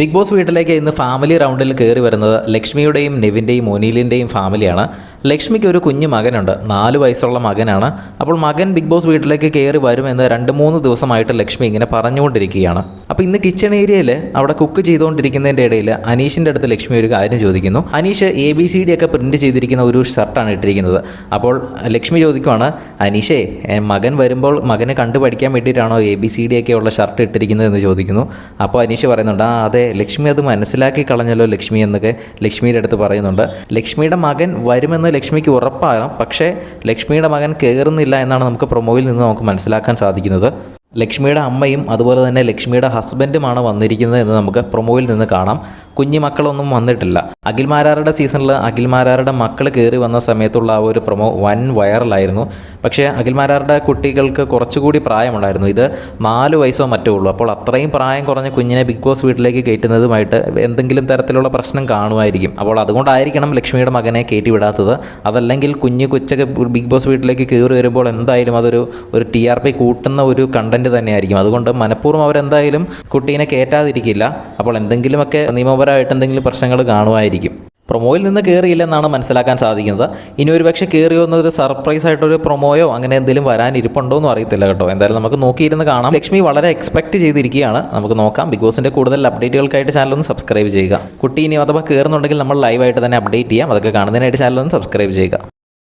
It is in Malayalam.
ബിഗ് ബോസ് വീട്ടിലേക്ക് ഇന്ന് ഫാമിലി റൗണ്ടിൽ കയറി വരുന്നത് ലക്ഷ്മിയുടെയും നെവിൻ്റെയും ഒനീലിൻ്റെയും ഫാമിലിയാണ്. ലക്ഷ്മിക്ക് ഒരു കുഞ്ഞു മകനുണ്ട്, 4 വയസ്സുള്ള മകനാണ്. അപ്പോൾ മകൻ ബിഗ് ബോസ് വീട്ടിലേക്ക് കയറി വരുമെന്ന് 2-3 ദിവസമായിട്ട് ലക്ഷ്മി ഇങ്ങനെ പറഞ്ഞുകൊണ്ടിരിക്കുകയാണ്. അപ്പോൾ ഇന്ന് കിച്ചൺ ഏരിയയിൽ അവിടെ കുക്ക് ചെയ്തുകൊണ്ടിരിക്കുന്നതിൻ്റെ ഇടയിൽ അനീഷിൻ്റെ അടുത്ത് ലക്ഷ്മി ഒരു കാര്യം ചോദിക്കുന്നു. അനീഷ് ABCD ഒക്കെ പ്രിൻറ്റ് ചെയ്തിരിക്കുന്ന ഒരു ഷർട്ടാണ് ഇട്ടിരിക്കുന്നത്. അപ്പോൾ ലക്ഷ്മി ചോദിക്കുവാണ്, അനീഷേ മകൻ വരുമ്പോൾ മകനെ കണ്ടുപഠിക്കാൻ വേണ്ടിയിട്ടാണോ ABCD ഒക്കെ ഉള്ള ഷർട്ട് ഇട്ടിരിക്കുന്നത് എന്ന് ചോദിക്കുന്നു. അപ്പോൾ അനീഷ് പറയുന്നുണ്ട്, അതെ ലക്ഷ്മി അത് മനസ്സിലാക്കി കളഞ്ഞല്ലോ ലക്ഷ്മി എന്നൊക്കെ ലക്ഷ്മിയുടെ അടുത്ത് പറയുന്നുണ്ട്. ലക്ഷ്മിയുടെ മകൻ വരുമെന്ന് ലക്ഷ്മിക്ക് ഉറപ്പാണ്, പക്ഷേ ലക്ഷ്മിയുടെ മകൻ കയറുന്നില്ല എന്നാണ് നമുക്ക് പ്രൊമോയിൽ നിന്ന് നമുക്ക് മനസ്സിലാക്കാൻ സാധിക്കുന്നത്. ലക്ഷ്മിയുടെ അമ്മയും അതുപോലെ തന്നെ ലക്ഷ്മിയുടെ ഹസ്ബൻഡുമാണ് വന്നിരിക്കുന്നത് എന്ന് നമുക്ക് പ്രൊമോയിൽ നിന്ന് കാണാം. കുഞ്ഞു മക്കളൊന്നും വന്നിട്ടില്ല. അഖിൽമാരാരുടെ സീസണിൽ അഖിൽമാരാരുടെ മക്കൾ കയറി വന്ന സമയത്തുള്ള ആ ഒരു പ്രൊമോ വൻ വൈറലായിരുന്നു. പക്ഷേ അഖിൽമാരാരുടെ കുട്ടികൾക്ക് കുറച്ചുകൂടി പ്രായമുണ്ടായിരുന്നു. ഇത് 4 വയസ്സോ മറ്റോ ഉള്ളൂ. അപ്പോൾ അത്രയും പ്രായം കുറഞ്ഞ കുഞ്ഞിനെ ബിഗ് ബോസ് വീട്ടിലേക്ക് കയറ്റുന്നതുമായിട്ട് എന്തെങ്കിലും തരത്തിലുള്ള പ്രശ്നം കാണുമായിരിക്കും. അപ്പോൾ അതുകൊണ്ടായിരിക്കണം ലക്ഷ്മിയുടെ മകനെ കയറ്റി വിടാത്തത്. അതല്ലെങ്കിൽ കൊച്ചൊക്കെ ബിഗ് ബോസ് വീട്ടിലേക്ക് കയറി വരുമ്പോൾ എന്തായാലും അതൊരു TRP കൂട്ടുന്ന ഒരു കണ്ടന്റ് തന്നെയായിരിക്കും. അതുകൊണ്ട് മനഃപൂർവ്വം അവരെന്തായാലും കുട്ടീനെ കയറ്റാതിരിക്കില്ല. അപ്പോൾ എന്തെങ്കിലുമൊക്കെ നിയമപരമായിട്ട് എന്തെങ്കിലും പ്രശ്നങ്ങൾ കാണുമായിരിക്കും. പ്രൊമോയിൽ നിന്ന് കയറിയില്ലെന്നാണ് മനസ്സിലാക്കാൻ സാധിക്കുന്നത്. ഇനി ഒരു പക്ഷേ കയറി വന്നൊരു സർപ്രൈസ് ആയിട്ടൊരു പ്രൊമോയോ അങ്ങനെ എന്തെങ്കിലും വരാനിരിപ്പുണ്ടോ എന്നും അറിയത്തില്ല കേട്ടോ. എന്തായാലും നമുക്ക് നോക്കിയിരുന്ന് കാണാം. ലക്ഷ്മി വളരെ എക്സ്പെക്റ്റ് ചെയ്തിരിക്കുകയാണ്. നമുക്ക് നോക്കാം. ബിഗ് ബോസിൻ്റെ കൂടുതൽ അപ്ഡേറ്റുകൾക്കായിട്ട് ചാനലൊന്ന് സബ്സ്ക്രൈബ് ചെയ്യുക. കുട്ടി ഇനി അഥവാ കയറുന്നുണ്ടെങ്കിൽ നമ്മൾ ലൈവായിട്ട് തന്നെ അപ്ഡേറ്റ് ചെയ്യാം. അതൊക്കെ കാണുന്നതിനായിട്ട് ചാനലൊന്ന് സബ്സ്ക്രൈബ് ചെയ്യുക.